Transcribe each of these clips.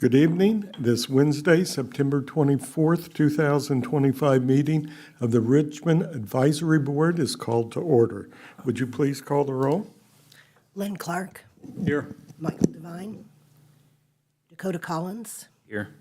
Good evening. This Wednesday, September 24th, 2025 meeting of the Richmond Advisory Board is called to order. Would you please call the roll? Len Clark, Here. Michael Devine, Dakota Collins, Here.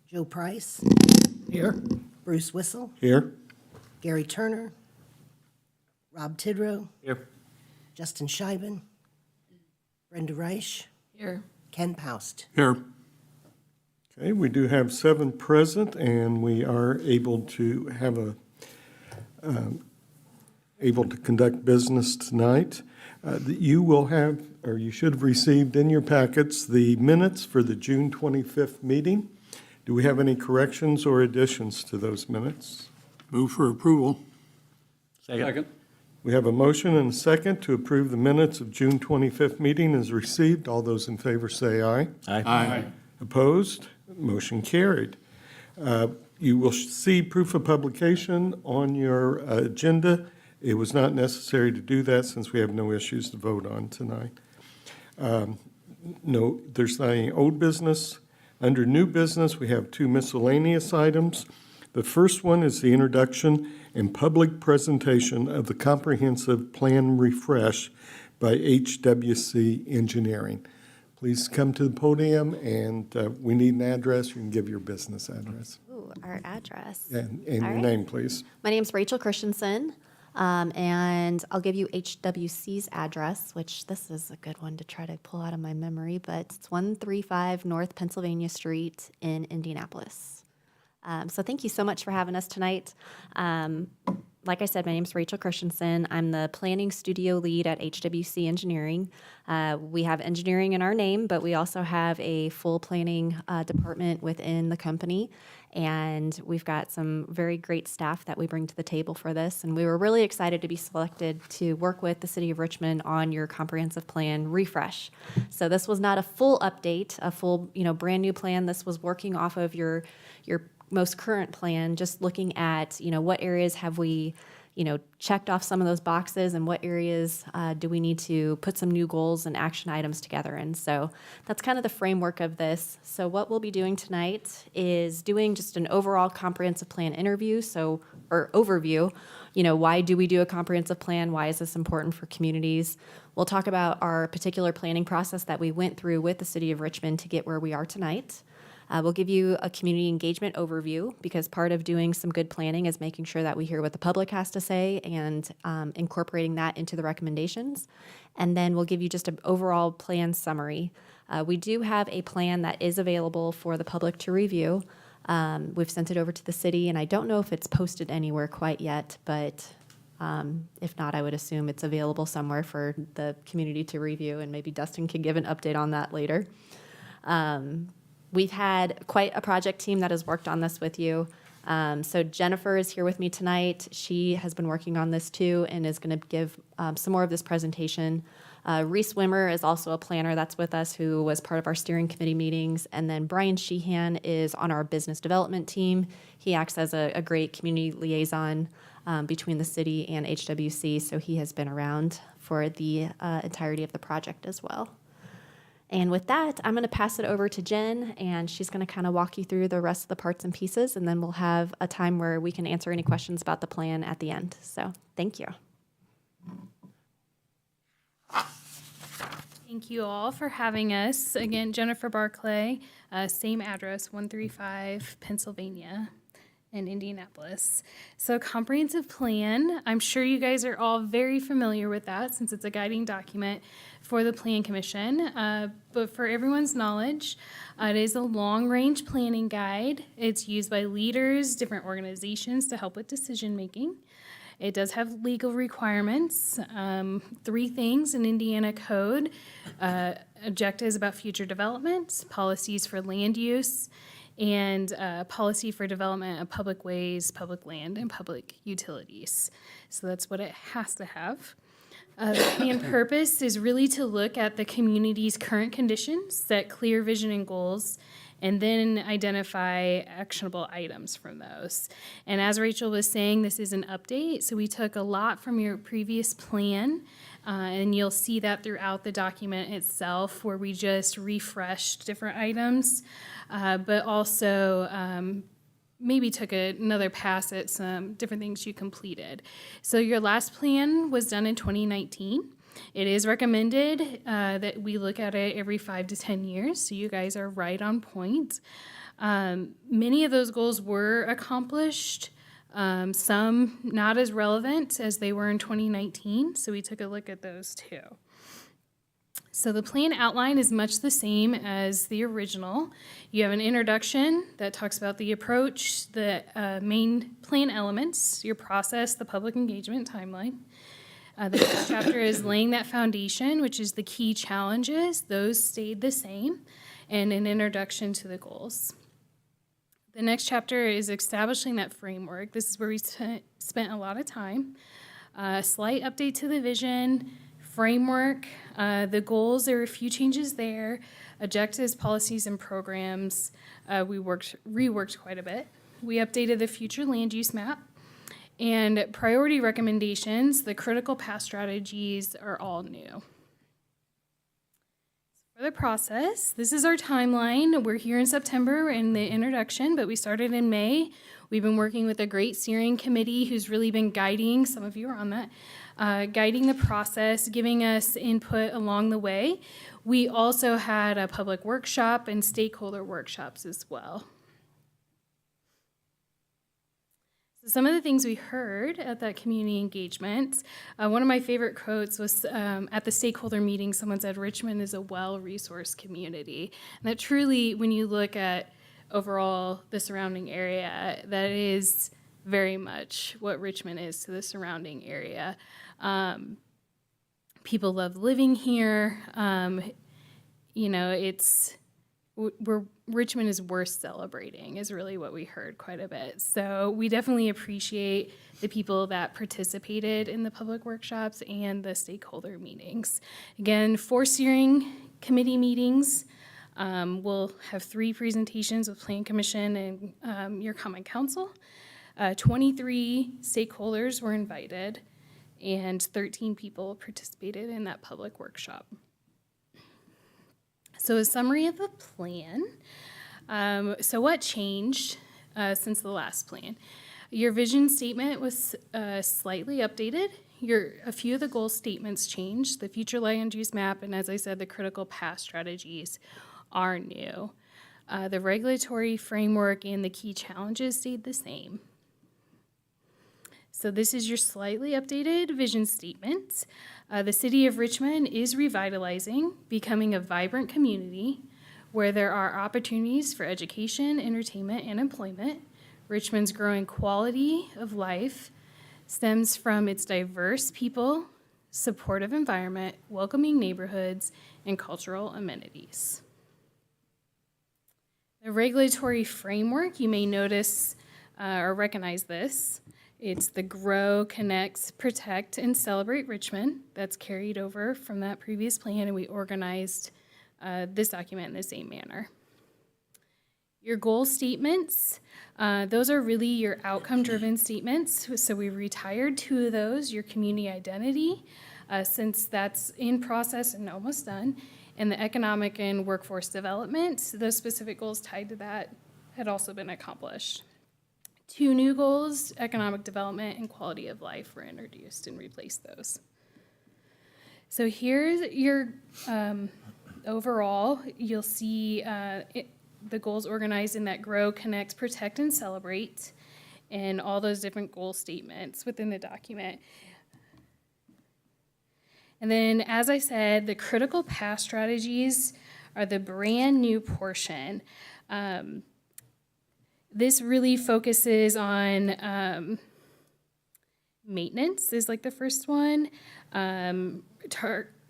Joe Price, Here. Bruce Whistle, Here. Gary Turner, Rob Tidrow, Here. Justin Scheiben, Brenda Reich, Here. Ken Paust. Here. Okay, we do have 7 present, and we are able to have able to conduct business tonight. You will have, or you should have received in your packets, the minutes for the June 25th meeting. Do we have any corrections or additions to those minutes? Move for approval. Second. We have a motion and a second to approve the minutes of June 25th meeting as received. All those in favor say aye. Aye. Opposed? Motion carried. You will see proof of publication on your agenda. It was not necessary to do that since we have no issues to vote on tonight. No, there's not any old business. Under new business, we have 2 miscellaneous items. The first one is the introduction and public presentation of the comprehensive plan refresh by HWC Engineering. Please come to the podium, and we need an address. You can give your business address. Ooh, our address. And All your right. name, please. My name's Rachel Christensen, and I'll give you HWC's address, which this is a good one to try to pull out of my memory, but it's 135 North Pennsylvania Street in Indianapolis. So thank you so much for having us tonight. Like I said, my name's Rachel Christensen. I'm the planning studio lead at HWC Engineering. We have engineering in our name, but we also have a full planning department within the company. And we've got some very great staff that we bring to the table for this. And we were really excited to be selected to work with the City of Richmond on your comprehensive plan refresh. So this was not a full update, a full, brand new plan. This was working off of your most current plan, just looking at, what areas have we, checked off some of those boxes and what areas do we need to put some new goals and action items together. And so that's kind of the framework of this. So what we'll be doing tonight is doing just an overall comprehensive plan overview. Why do we do a comprehensive plan? Why is this important for communities? We'll talk about our particular planning process that we went through with the City of Richmond to get where we are tonight. We'll give you a community engagement overview because part of doing some good planning is making sure that we hear what the public has to say and incorporating that into the recommendations. And then we'll give you just an overall plan summary. We do have a plan that is available for the public to review. We've sent it over to the city, and I don't know if it's posted anywhere quite yet, but if not, I would assume it's available somewhere for the community to review, and maybe Dustin can give an update on that later. We've had quite a project team that has worked on this with you. So Jennifer is here with me tonight. She has been working on this too and is going to give some more of this presentation. Reese Wimmer is also a planner that's with us who was part of our steering committee meetings. And then Brian Sheehan is on our business development team. He acts as a great community liaison between the city and HWC. So he has been around for the entirety of the project as well. And with that, I'm going to pass it over to Jen, and she's going to kind of walk you through the rest of the parts and pieces, and then we'll have a time where we can answer any questions about the plan at the end. So thank you. Thank you all for having us. Again, Jennifer Barclay, same address, 135 Pennsylvania in Indianapolis. So comprehensive plan, I'm sure you guys are all very familiar with that since it's a guiding document for the Plan Commission. But for everyone's knowledge, it is a long-range planning guide. It's used by leaders, different organizations to help with decision making. It does have legal requirements, 3 things in Indiana code, objectives about future development, policies for land use, and policy for development of public ways, public land, and public utilities. So that's what it has to have. The plan purpose is really to look at the community's current conditions, set clear vision and goals, and then identify actionable items from those. And as Rachel was saying, this is an update, so we took a lot from your previous plan And you'll see that throughout the document itself, where we just refreshed different items, but also maybe took another pass at some different things you completed. So your last plan was done in 2019. It is recommended that we look at it every 5 to 10 years, so you guys are right on point. Many of those goals were accomplished, some not as relevant as they were in 2019, so we took a look at those too. So the plan outline is much the same as the original. You have an introduction that talks about the approach, the main plan elements, your process, the public engagement timeline. The next chapter is laying that foundation, which is the key challenges. Those stayed the same, and an introduction to the goals. The next chapter is establishing that framework. This is where we spent a lot of time. A slight update to the vision, framework, the goals, there were a few changes there. Objectives, policies, and programs, we reworked quite a bit. We updated the future land use map. And priority recommendations, the critical path strategies are all new. For the process, this is our timeline. We're here in September in the introduction, but we started in May. We've been working with a great steering committee who's really been guiding, some of you are on that, guiding the process, giving us input along the way. We also had a public workshop and stakeholder workshops as well. So some of the things we heard at that community engagement, one of my favorite quotes was at the stakeholder meeting, someone said, Richmond is a well-resourced community. And that truly, when you look at overall the surrounding area, that is very much what Richmond is to the surrounding area. People love living here. You know, Richmond is worth celebrating is really what we heard quite a bit. So we definitely appreciate the people that participated in the public workshops and the stakeholder meetings. Again, 4 steering committee meetings. We'll have 3 presentations with Plan Commission and your Common Council. 23 stakeholders were invited and 13 people participated in that public workshop. So a summary of the plan. So what changed since the last plan? Your vision statement was slightly updated. A few of the goal statements changed. The future land use map, and as I said, the critical path strategies are new. The regulatory framework and the key challenges stayed the same. So this is your slightly updated vision statement. The city of Richmond is revitalizing, becoming a vibrant community where there are opportunities for education, entertainment, and employment. Richmond's growing quality of life stems from its diverse people, supportive environment, welcoming neighborhoods, and cultural amenities. The regulatory framework, you may notice or recognize this. It's the Grow, Connect, Protect, and Celebrate Richmond. That's carried over from that previous plan, and we organized this document in the same manner. Your goal statements, those are really your outcome-driven statements. So we retired 2 of those, your community identity, since that's in process and almost done, and the economic and workforce development, those specific goals tied to that had also been accomplished. 2 new goals, economic development and quality of life, were introduced and replaced those. So here's your overall, you'll see the goals organized in that Grow, Connect, Protect, and Celebrate, and all those different goal statements within the document. And then, as I said, the critical path strategies are the brand new portion. This really focuses on maintenance is like the first one,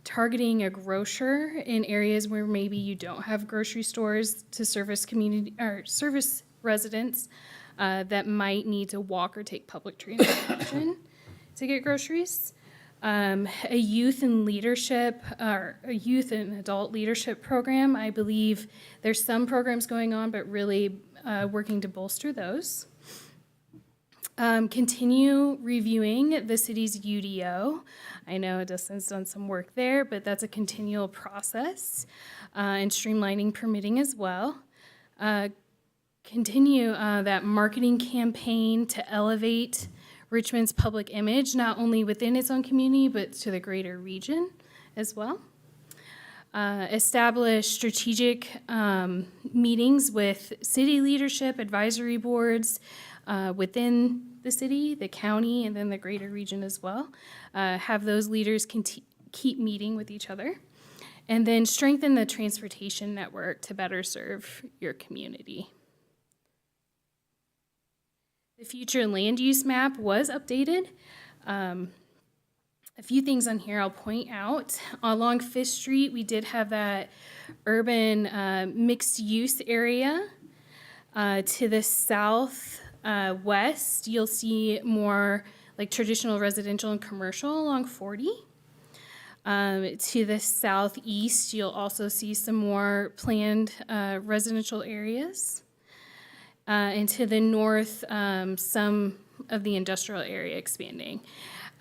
targeting a grocer in areas where maybe you don't have grocery stores to service community or service residents that might need to walk or take public transportation to get groceries. A youth and leadership, or a youth and adult leadership program. I believe there's some programs going on, but really working to bolster those. Continue reviewing the city's UDO. I know Dustin's done some work there, but that's a continual process, and streamlining permitting as well. Continue that marketing campaign to elevate Richmond's public image, not only within its own community, but to the greater region as well. Establish strategic meetings with city leadership, advisory boards within the city, the county, and then the greater region as well. Have those leaders keep meeting with each other. And then strengthen the transportation network to better serve your community. The future land use map was updated. A few things on here I'll point out. Along Fifth Street, we did have that urban mixed use area. To the south west, you'll see more like traditional residential and commercial along 40. To the southeast, you'll also see some more planned residential areas. And to the north, some of the industrial area expanding.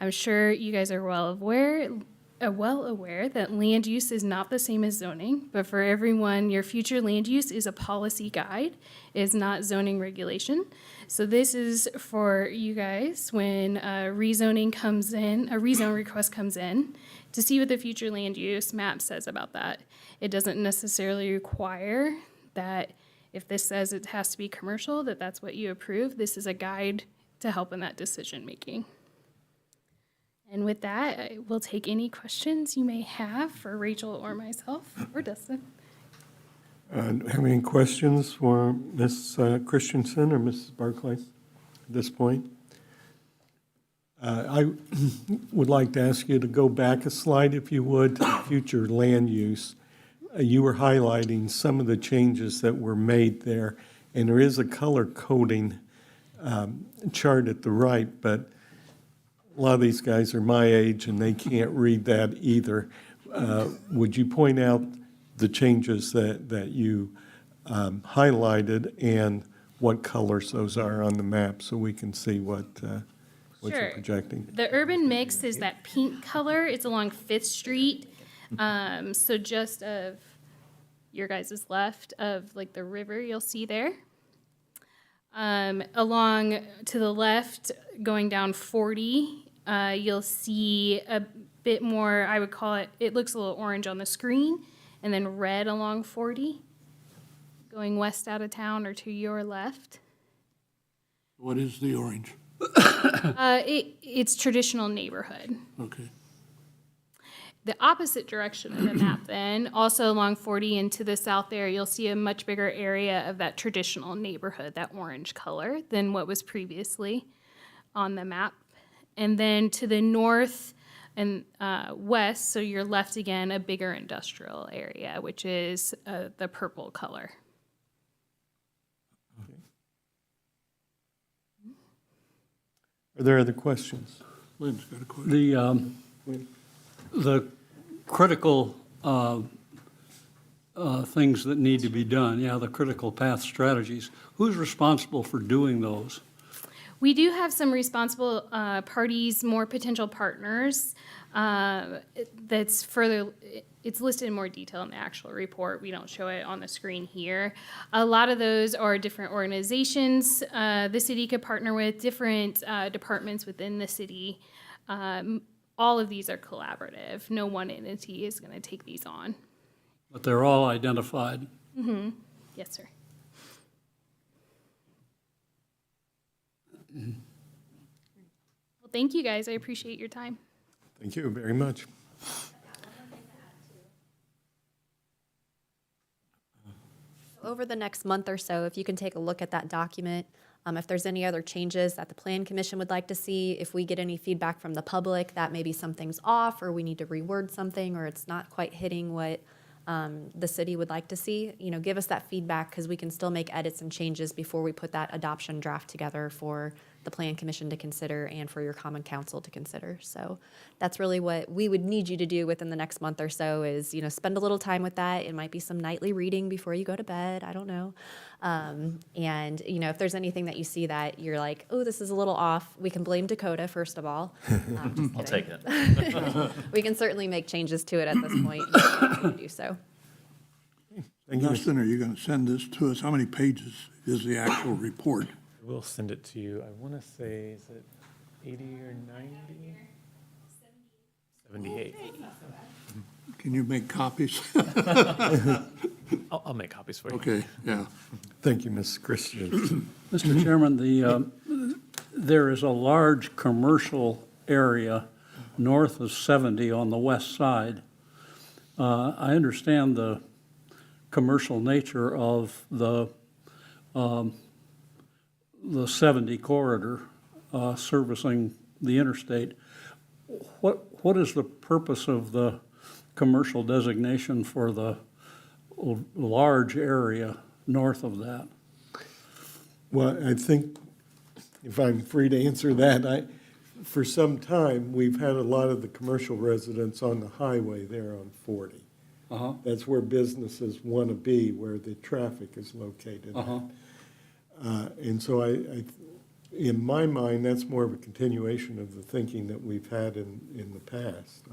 I'm sure you guys are well aware that land use is not the same as zoning, but for everyone, your future land use is a policy guide, is not zoning regulation. So this is for you guys when a rezone request comes in, to see what the future land use map says about that. It doesn't necessarily require that if this says it has to be commercial, that's what you approve. This is a guide to help in that decision making. And with that, I will take any questions you may have for Rachel or myself or Dustin. Have any questions for Ms. Christensen or Mrs. Barclay at this point? I would like to ask you to go back a slide, if you would, to future land use. You were highlighting some of the changes that were made there, and there is a color coding chart at the right, but a lot of these guys are my age and they can't read that either. Would you point out the changes that you highlighted and what colors those are on the map so we can see what you're Sure. projecting? The urban mix is that pink color. It's along Fifth Street. So just of your guys' left of like the river, you'll see there. Along to the left, going down 40, you'll see a bit more, I would call it looks a little orange on the screen, and then red along 40, going west out of town or to your left. What is the orange? It's traditional neighborhood. Okay. The opposite direction of the map then, also along 40 and to the south there, you'll see a much bigger area of that traditional neighborhood, that orange color, than what was previously on the map. And then to the north and west, so your left again, a bigger industrial area, which is the purple color. Are there other questions? Lynn's got a question. The critical things that need to be done, the critical path strategies, who's responsible for doing those? We do have some responsible parties, more potential partners. That's further, it's listed in more detail in the actual report. We don't show it on the screen here. A lot of those are different organizations the city could partner with, different departments within the city. All of these are collaborative. No one entity is going to take these on. But they're all identified. Yes, sir. Well, thank you guys. I appreciate your time. Thank you very much. Over the next month or so, if you can take a look at that document, if there's any other changes that the Plan Commission would like to see, if we get any feedback from the public that maybe something's off or we need to reword something or it's not quite hitting what the city would like to see, give us that feedback because we can still make edits and changes before we put that adoption draft together for the Plan Commission to consider and for your common council to consider. So that's really what we would need you to do within the next month or so is, spend a little time with that. It might be some nightly reading before you go to bed. I don't know. And, if there's anything that you see that you're like, oh, this is a little off, we can blame Dakota, first of all. Just I'll kidding. take it. We can certainly make changes to it at this point. If we do so. Thank you. Justin, are you going to send this to us? How many pages is the actual report? We'll send it to you. I want to say, is it 80 or 90? 78. Can you make copies? I'll make copies for you. Okay, yeah. Thank you, Ms. Christian. Mr. Chairman, there is a large commercial area north of 70 on the west side. I understand the commercial nature of the 70 corridor servicing the interstate. What is the purpose of the commercial designation for the large area north of that? Well, I think, if I'm free to answer that, for some time, we've had a lot of the commercial residents on the highway there on 40. Uh-huh, That's where businesses want to be, where the traffic is located. uh-huh. And so in my mind, that's more of a continuation of the thinking that we've had in the past.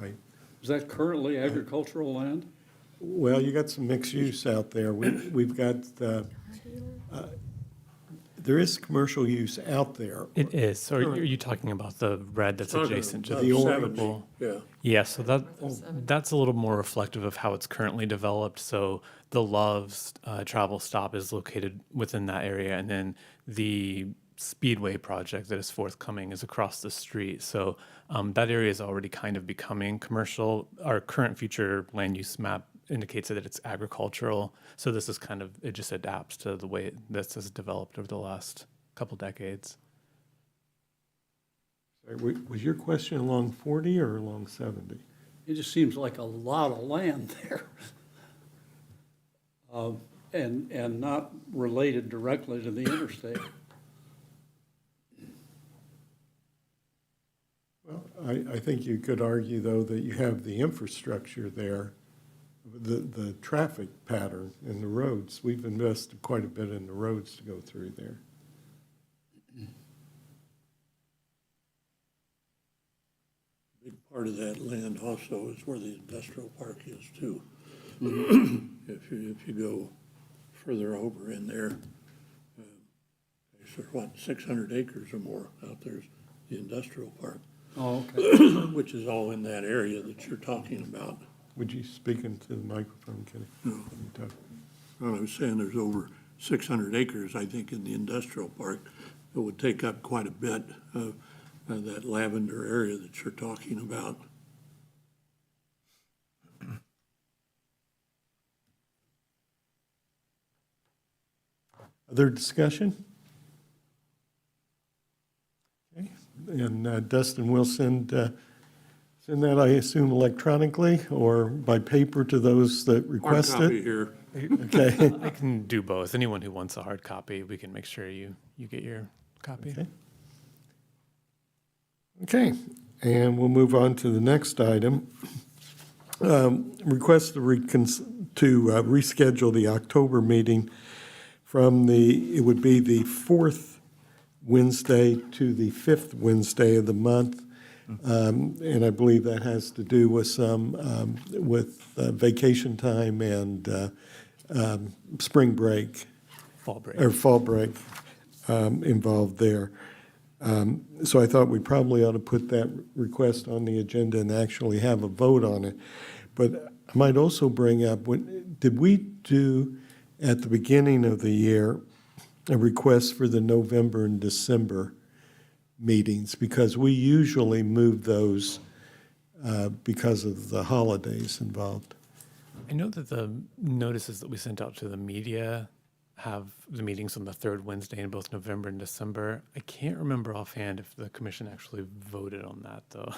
Is that currently agricultural land? Well, you got some mixed use out there. We've got, there is commercial use out there. It is. So are you talking about the red that's adjacent to the the orange. purple? Yeah. Yeah, so that's a little more reflective of how it's currently developed. So the Love's travel stop is located within that area, and then the Speedway project that is forthcoming is across the street. So that area is already kind of becoming commercial. Our current future land use map indicates that it's agricultural. So this is it just adapts to the way this has developed over the last couple decades. Was your question along 40 or along 70? It just seems like a lot of land there. And not related directly to the interstate. Well, I think you could argue, though, that you have the infrastructure there, the traffic pattern and the roads. We've invested quite a bit in the roads to go through there. Big part of that land also is where the industrial park is too. If you go further over in there, there's 600 acres or more out there's the industrial park, Oh, okay. which is all in that area that you're talking about. Would you speak into the microphone, Kenny? No. Well, I was saying there's over 600 acres, I think, in the industrial park that would take up quite a bit of that lavender area that you're talking about. Other discussion? Okay, and Dustin will send that, I assume, electronically or by paper to those that Hard request copy it? here. Okay. I can do both. Anyone who wants a hard copy, we can make sure you get your copy. Okay. Okay, and we'll move on to the next item. Request to reschedule the October meeting from it would be the fourth Wednesday to the fifth Wednesday of the month. And I believe that has to do with vacation time and spring break. Fall break. Or fall break involved there. So I thought we probably ought to put that request on the agenda and actually have a vote on it. But I might also bring up, did we do at the beginning of the year a request for the November and December meetings? Because we usually move those because of the holidays involved. I know that the notices that we sent out to the media have the meetings on the third Wednesday in both November and December. I can't remember offhand if the commission actually voted on that, though.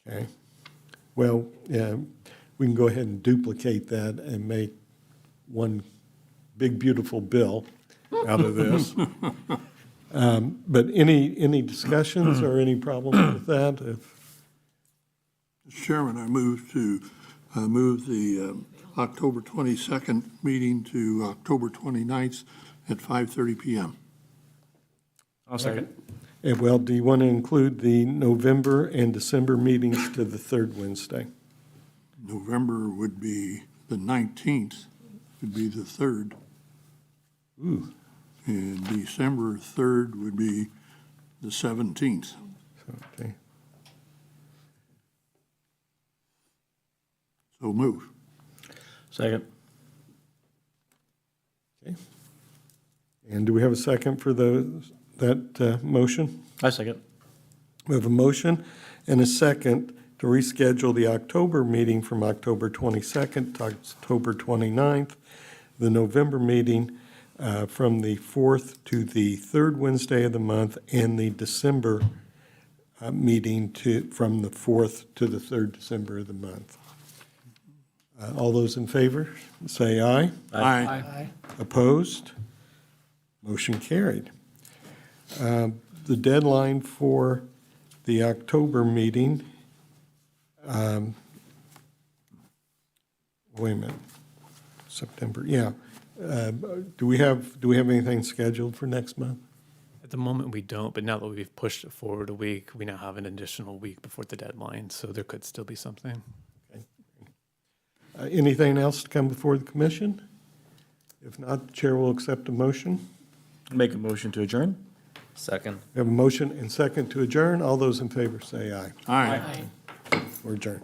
Okay. Well, yeah, we can go ahead and duplicate that and make one big, beautiful bill out of this. But any discussions or any problems with that? Mr. Chairman, I move to move the October 22nd meeting to October 29th at 5:30 PM. I'll second. Well, do you want to include the November and December meetings to the third Wednesday? November would be the 19th, would be the 3rd. Ooh, And December 3rd would be the 17th. okay. So move. Second. Okay. And do we have a second for that motion? I second. We have a motion and a second to reschedule the October meeting from October 22nd to October 29th, the November meeting from the 4th to the third Wednesday of the month, and the December meeting from the 4th to the third December of the month. All those in favor, say aye. Aye. Opposed? Motion carried. The deadline for the October meeting, wait a minute, September, yeah. Do we have anything scheduled for next month? At the moment, we don't, but now that we've pushed it forward a week, we now have an additional week before the deadline, so there could still be something. Anything else to come before the commission? If not, the chair will accept a motion. Make a motion to adjourn? Second. We have a motion and second to adjourn. All those in favor say aye. Aye. We're adjourned.